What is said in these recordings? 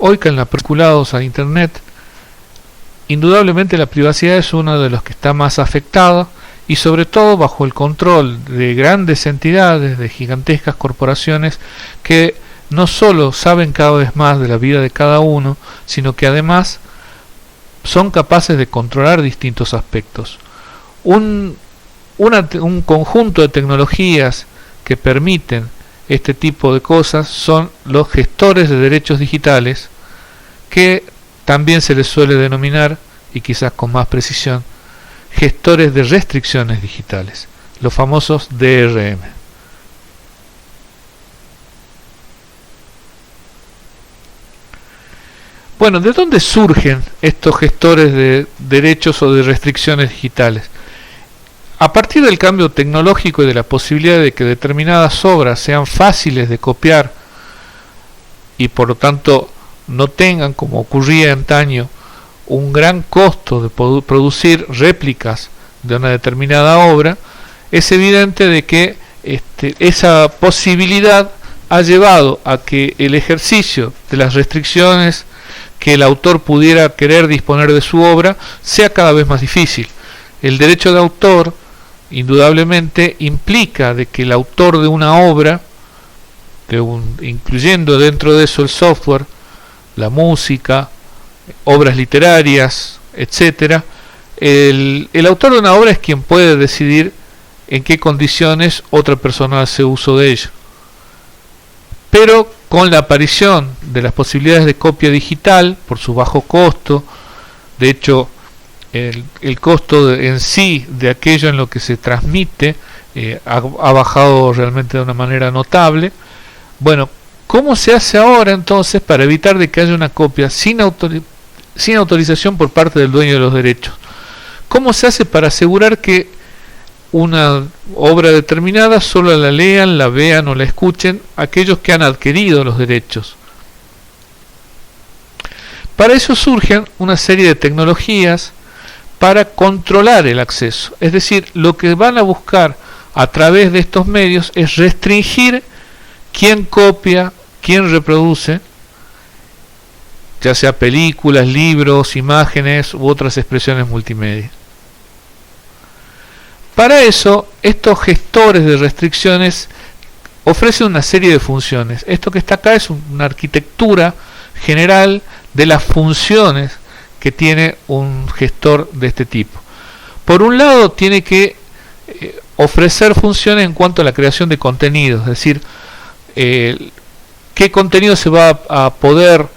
hoy que en los vinculados a Internet, indudablemente la privacidad es uno de los que está más afectada, y sobre todo bajo el control de grandes entidades, de gigantescas corporaciones que no solo saben cada vez más de la vida de cada uno, sino que además son capaces de controlar distintos aspectos. Un conjunto de tecnologías que permiten este tipo de cosas son los gestores de derechos digitales, que también se les suele denominar, y quizás con más precisión, gestores de restricciones digitales, los famosos DRM. Bueno, ¿de dónde surgen estos gestores de derechos o de restricciones digitales? A partir del cambio tecnológico y de la posibilidad de que determinadas obras sean fáciles de copiar y por lo tanto no tengan, como ocurría antaño, un gran costo de producir réplicas de una determinada obra, es evidente de que esa posibilidad ha llevado a que el ejercicio de las restricciones que el autor pudiera querer disponer de su obra sea cada vez más difícil. El derecho de autor indudablemente implica de que el autor de una obra, incluyendo dentro de eso el software, la música, obras literarias, etcétera, el autor de una obra es quien puede decidir en qué condiciones otra persona hace uso de ella. Pero con la aparición de las posibilidades de copia digital, por su bajo costo, de hecho el costo en sí de aquello en lo que se transmite ha bajado realmente de una manera notable. Bueno, ¿cómo se hace ahora entonces para evitar de que haya una copia sin autorización por parte del dueño de los derechos? ¿Cómo se hace para asegurar que una obra determinada solo la lean, la vean o la escuchen aquellos que han adquirido los derechos? Para eso surgen una serie de tecnologías para controlar el acceso. Es decir, lo que van a buscar a través de estos medios es restringir quién copia, quién reproduce, ya sea películas, libros, imágenes u otras expresiones multimedia. Para eso, estos gestores de restricciones ofrecen una serie de funciones. Esto que está acá es una arquitectura general de las funciones que tiene un gestor de este tipo. Por un lado, tiene que ofrecer funciones en cuanto a la creación de contenidos, es decir, qué contenido se va a poder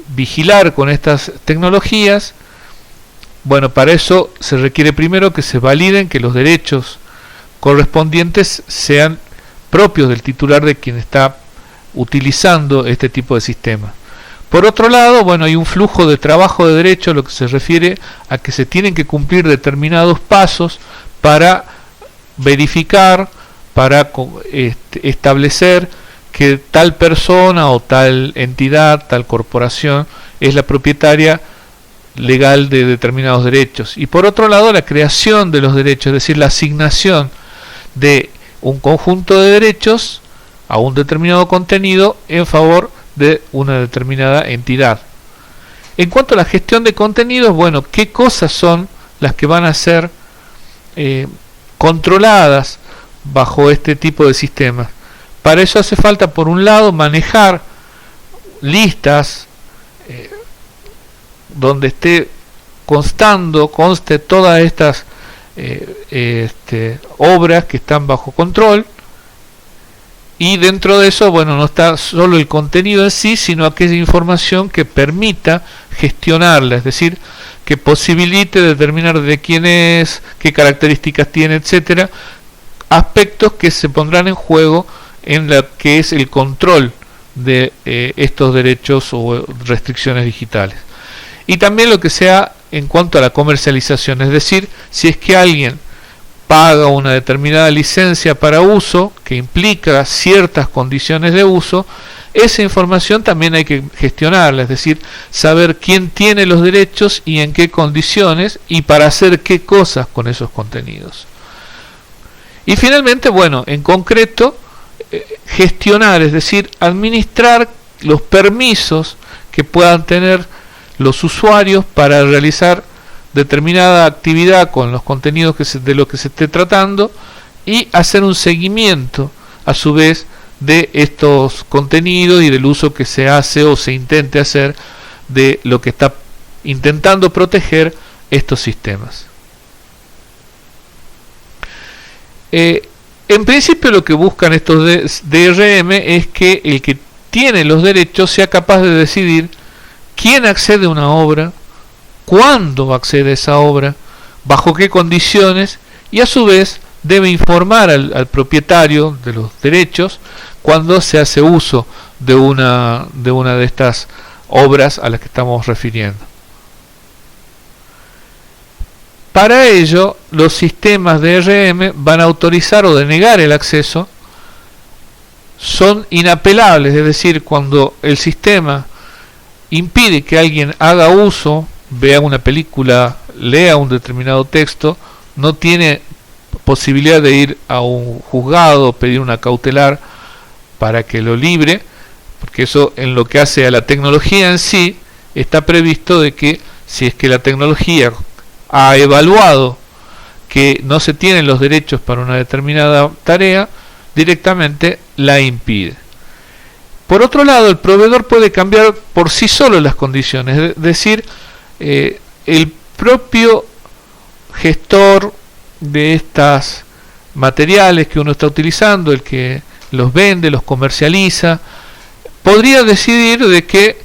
vigilar con estas tecnologías. Bueno, para eso se requiere primero que se validen que los derechos correspondientes sean propios del titular de quien está utilizando este tipo de sistema. Por otro lado, bueno, hay un flujo de trabajo de derecho, lo que se refiere a que se tienen que cumplir determinados pasos para verificar, para establecer que tal persona o tal entidad, tal corporación es la propietaria legal de determinados derechos. Y por otro lado, la creación de los derechos, es decir, la asignación de un conjunto de derechos a un determinado contenido en favor de una determinada entidad. En cuanto a la gestión de contenidos, bueno, ¿qué cosas son las que van a ser controladas bajo este tipo de sistemas? Para eso hace falta, por un lado, manejar listas donde conste todas estas obras que están bajo control, y dentro de eso, bueno, no está solo el contenido en sí, sino aquella información que permita gestionarla, es decir, que posibilite determinar de quién es, qué características tiene, etcétera, aspectos que se pondrán en juego en la que es el control de estos derechos o restricciones digitales. Y también lo que sea en cuanto a la comercialización, es decir, si es que alguien paga una determinada licencia para uso que implica ciertas condiciones de uso, esa información también hay que gestionarla, es decir, saber quién tiene los derechos y en qué condiciones y para hacer qué cosas con esos contenidos. Y finalmente, bueno, en concreto, gestionar, es decir, administrar los permisos que puedan tener los usuarios para realizar determinada actividad con los contenidos de lo que se esté tratando, y hacer un seguimiento a su vez de estos contenidos y del uso que se hace o se intente hacer de lo que está intentando proteger estos sistemas. En principio lo que buscan estos DRM es que el que tiene los derechos sea capaz de decidir quién accede a una obra, cuándo accede a esa obra, bajo qué condiciones, y a su vez debe informar al propietario de los derechos cuando se hace uso de una de estas obras a las que estamos refiriendo. Para ello, los sistemas DRM van a autorizar o denegar el acceso, son inapelables, es decir, cuando el sistema impide que alguien haga uso, vea una película, lea un determinado texto, no tiene posibilidad de ir a un juzgado, pedir una cautelar para que lo libre, porque eso, en lo que hace a la tecnología en sí, está previsto de que si es que la tecnología ha evaluado que no se tienen los derechos para una determinada tarea, directamente la impide. Por otro lado, el proveedor puede cambiar por sí solo las condiciones, es decir, el propio gestor de estos materiales que uno está utilizando, el que los vende, los comercializa, podría decidir de que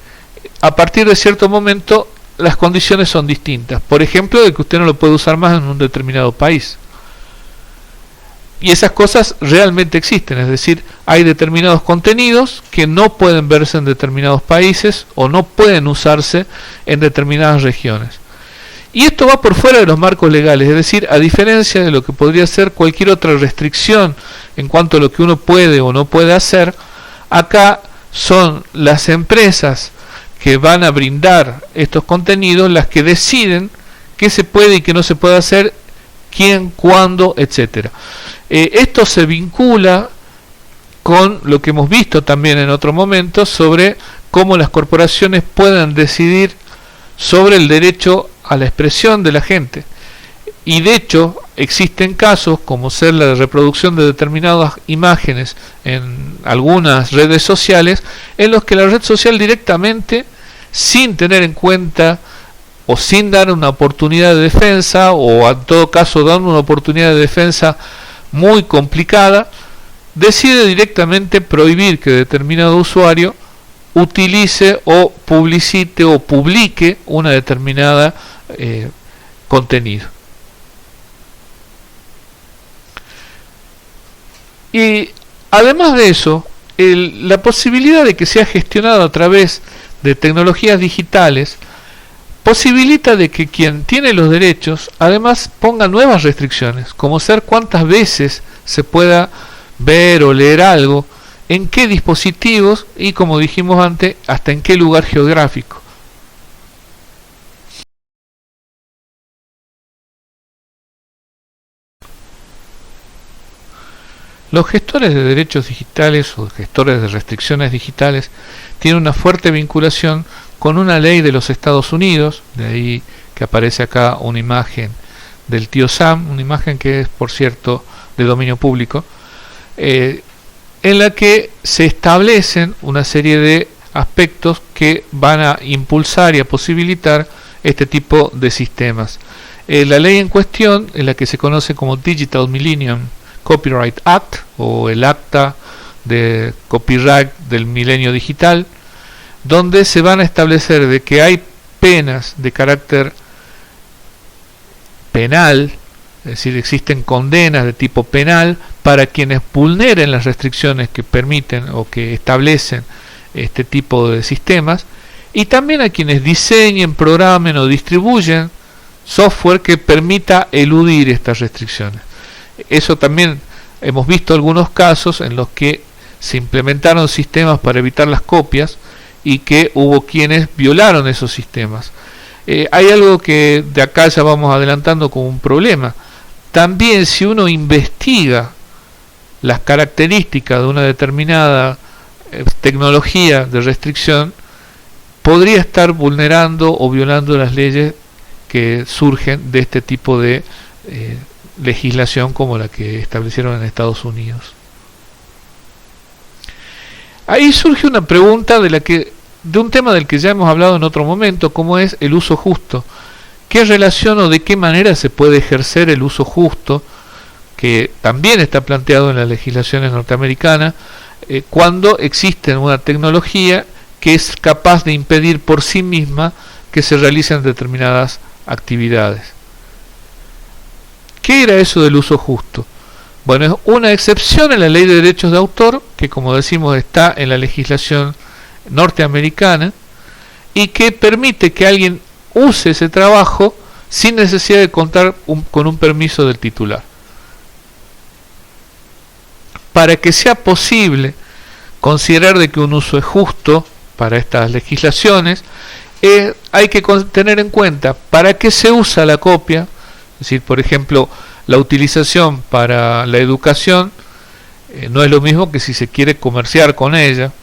a partir de cierto momento las condiciones son distintas. Por ejemplo, de que usted no lo puede usar más en un determinado país. Y esas cosas realmente existen, es decir, hay determinados contenidos que no pueden verse en determinados países o no pueden usarse en determinadas regiones. Y esto va por fuera de los marcos legales, es decir, a diferencia de lo que podría ser cualquier otra restricción en cuanto a lo que uno puede o no puede hacer, acá son las empresas que van a brindar estos contenidos las que deciden qué se puede y qué no se puede hacer, quién, cuándo, etcétera. Esto se vincula con lo que hemos visto también en otro momento sobre cómo las corporaciones pueden decidir sobre el derecho a la expresión de la gente. Y de hecho existen casos como ser la reproducción de determinadas imágenes en algunas redes sociales, en los que la red social directamente, sin tener en cuenta o sin dar una oportunidad de defensa, o en todo caso dando una oportunidad de defensa muy complicada, decide directamente prohibir que determinado usuario utilice o publicite o publique una determinada contenido. Y además de eso, la posibilidad de que sea gestionado a través de tecnologías digitales posibilita de que quien tiene los derechos además ponga nuevas restricciones, como ser cuántas veces se pueda ver o leer algo, en qué dispositivos y, como dijimos antes, hasta en qué lugar geográfico. Los gestores de derechos digitales o gestores de restricciones digitales tienen una fuerte vinculación con una ley de los Estados Unidos, de ahí que aparece acá una imagen del tío Sam, una imagen que es, por cierto, de dominio público, en la que se establecen una serie de aspectos que van a impulsar y a posibilitar este tipo de sistemas. La ley en cuestión es la que se conoce como Digital Millennium Copyright Act, o el Acta de Copyright del Milenio Digital, donde se van a establecer de que hay penas de carácter penal, es decir, existen condenas de tipo penal para quienes vulneren las restricciones que permiten o que establecen este tipo de sistemas, y también a quienes diseñen, programen o distribuyen software que permita eludir estas restricciones. Eso también hemos visto algunos casos en los que se implementaron sistemas para evitar las copias y que hubo quienes violaron esos sistemas. Hay algo que de acá ya vamos adelantando como un problema. También, si uno investiga las características de una determinada tecnología de restricción, podría estar vulnerando o violando las leyes que surgen de este tipo de legislación como la que establecieron en Estados Unidos. Ahí surge una pregunta de un tema del que ya hemos hablado en otro momento, como es el uso justo. ¿Qué relación o de qué manera se puede ejercer el uso justo, que también está planteado en las legislaciones norteamericanas, cuando existe una tecnología que es capaz de impedir por sí misma que se realicen determinadas actividades? ¿Qué era eso del uso justo? Bueno, es una excepción en la ley de derechos de autor, que como decimos está en la legislación norteamericana, y que permite que alguien use ese trabajo sin necesidad de contar con un permiso del titular. Para que sea posible considerar de que un uso es justo para estas legislaciones, hay que tener en cuenta para qué se usa la copia. Es decir, por ejemplo, la utilización para la educación no es lo mismo que si se quiere comerciar con ella,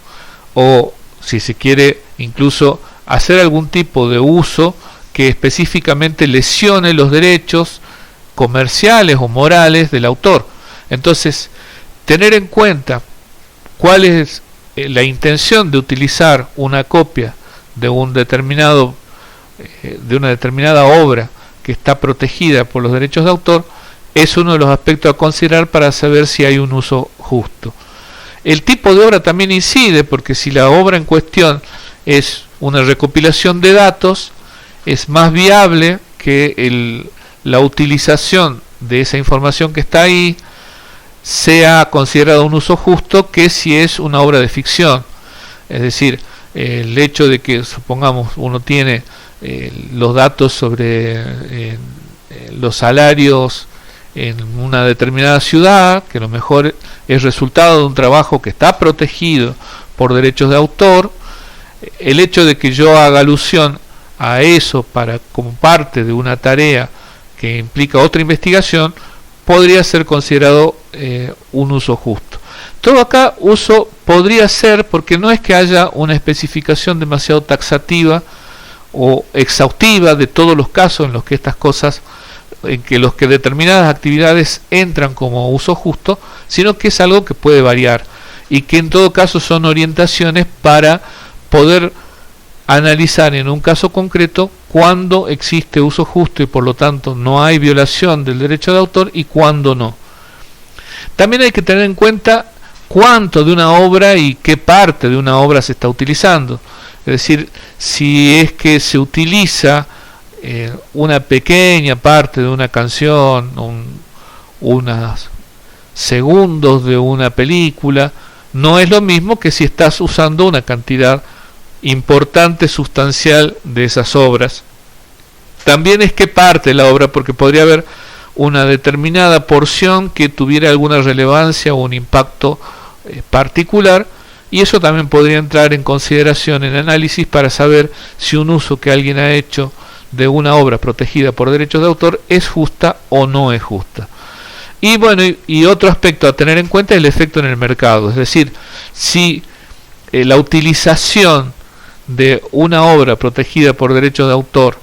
o si se quiere incluso hacer algún tipo de uso que específicamente lesione los derechos comerciales o morales del autor. Entonces, tener en cuenta cuál es la intención de utilizar una copia de un determinado de una determinada obra que está protegida por los derechos de autor es uno de los aspectos a considerar para saber si hay un uso justo. El tipo de obra también incide, porque si la obra en cuestión es una recopilación de datos, es más viable que la utilización de esa información que está ahí sea considerado un uso justo que si es una obra de ficción. Es decir, el hecho de que, supongamos, uno tiene los datos sobre los salarios en una determinada ciudad, que a lo mejor es resultado de un trabajo que está protegido por derechos de autor, el hecho de que yo haga alusión a eso como parte de una tarea que implica otra investigación, podría ser considerado un uso justo. Todo acá uso podría ser, porque no es que haya una especificación demasiado taxativa o exhaustiva de todos los casos en los que estas cosas, en que los que determinadas actividades entran como uso justo, sino que es algo que puede variar y que en todo caso son orientaciones para poder analizar en un caso concreto cuándo existe uso justo y por lo tanto no hay violación del derecho de autor y cuándo no. También hay que tener en cuenta cuánto de una obra y qué parte de una obra se está utilizando. Es decir, si es que se utiliza una pequeña parte de una canción, unos segundos de una película, no es lo mismo que si estás usando una cantidad importante, sustancial de esas obras. También es qué parte de la obra, porque podría haber una determinada porción que tuviera alguna relevancia o un impacto particular, y eso también podría entrar en consideración en análisis para saber si un uso que alguien ha hecho de una obra protegida por derechos de autor es justa o no es justa. Y bueno, y otro aspecto a tener en cuenta es el efecto en el mercado, es decir, si la utilización de una obra protegida por derechos de autor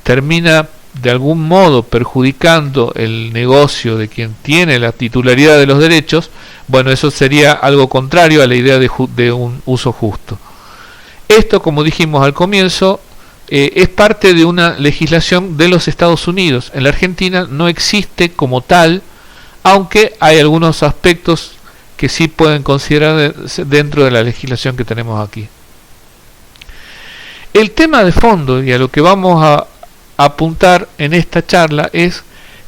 termina de algún modo perjudicando el negocio de quien tiene la titularidad de los derechos, bueno, eso sería algo contrario a la idea de un uso justo. Esto, como dijimos al comienzo, es parte de una legislación de los Estados Unidos. En la Argentina no existe como tal, aunque hay algunos aspectos que sí pueden considerar dentro de la legislación que tenemos aquí. El tema de fondo y a lo que vamos a apuntar en esta charla es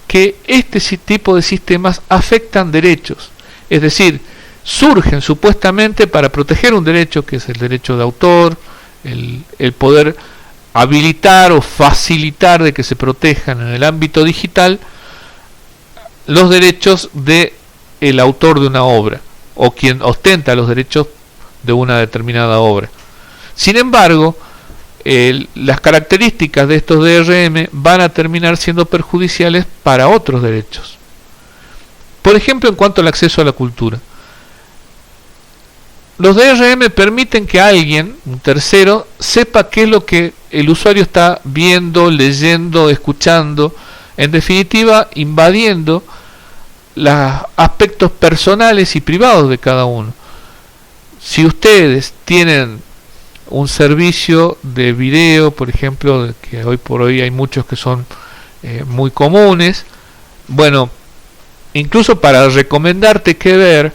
que este tipo de sistemas afectan derechos, es decir, surgen supuestamente para proteger un derecho que es el derecho de autor, el poder habilitar o facilitar de que se protejan en el ámbito digital los derechos de el autor de una obra o quien ostenta los derechos de una determinada obra. Sin embargo, las características de estos DRM van a terminar siendo perjudiciales para otros derechos. Por ejemplo, en cuanto al acceso a la cultura. los DRM permiten que alguien, un tercero, sepa qué es lo que el usuario está viendo, leyendo, escuchando, en definitiva, invadiendo los aspectos personales y privados de cada uno. Si ustedes tienen un servicio de video, por ejemplo, que hoy por hoy hay muchos que son muy comunes, bueno, incluso para recomendarte qué ver,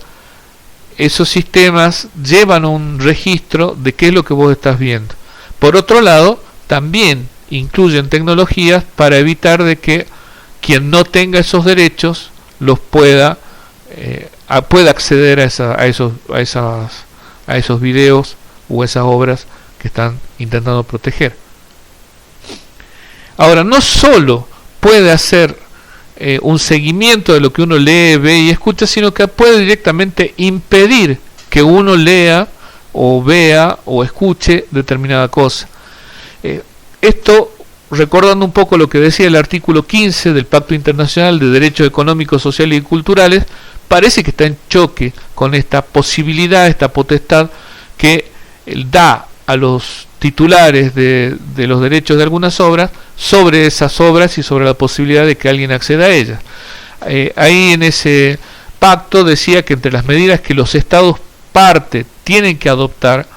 esos sistemas llevan un registro de qué es lo que vos estás viendo. Por otro lado, también incluyen tecnologías para evitar de que quien no tenga esos derechos los pueda acceder a esos videos o esas obras que están intentando proteger. Ahora, no solo puede hacer un seguimiento de lo que uno lee, ve y escucha, sino que puede directamente impedir que uno lea o vea o escuche determinada cosa. Esto, recordando un poco lo que decía el artículo 15 del Pacto Internacional de Derechos Económicos, Sociales y Culturales, parece que está en choque con esta posibilidad, esta potestad que da a los titulares de los derechos de algunas obras sobre esas obras y sobre la posibilidad de que alguien acceda a ellas. Ahí en ese pacto decía que entre las medidas que los estados parte tienen que adoptar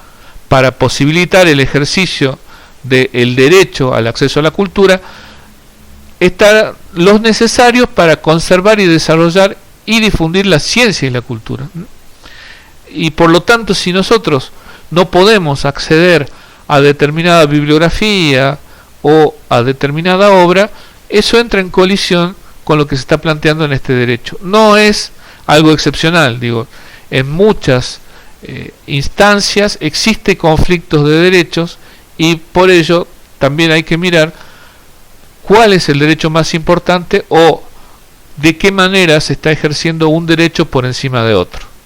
para posibilitar el ejercicio del derecho al acceso a la cultura están los necesarios para conservar y desarrollar y difundir la ciencia y la cultura. Y por lo tanto, si nosotros no podemos acceder a determinada bibliografía o a determinada obra, eso entra en colisión con lo que se está planteando en este derecho. No es algo excepcional, digo, en muchas instancias existen conflictos de derechos y por ello también hay que mirar cuál es el derecho más importante o de qué manera se está ejerciendo un derecho por encima de otro.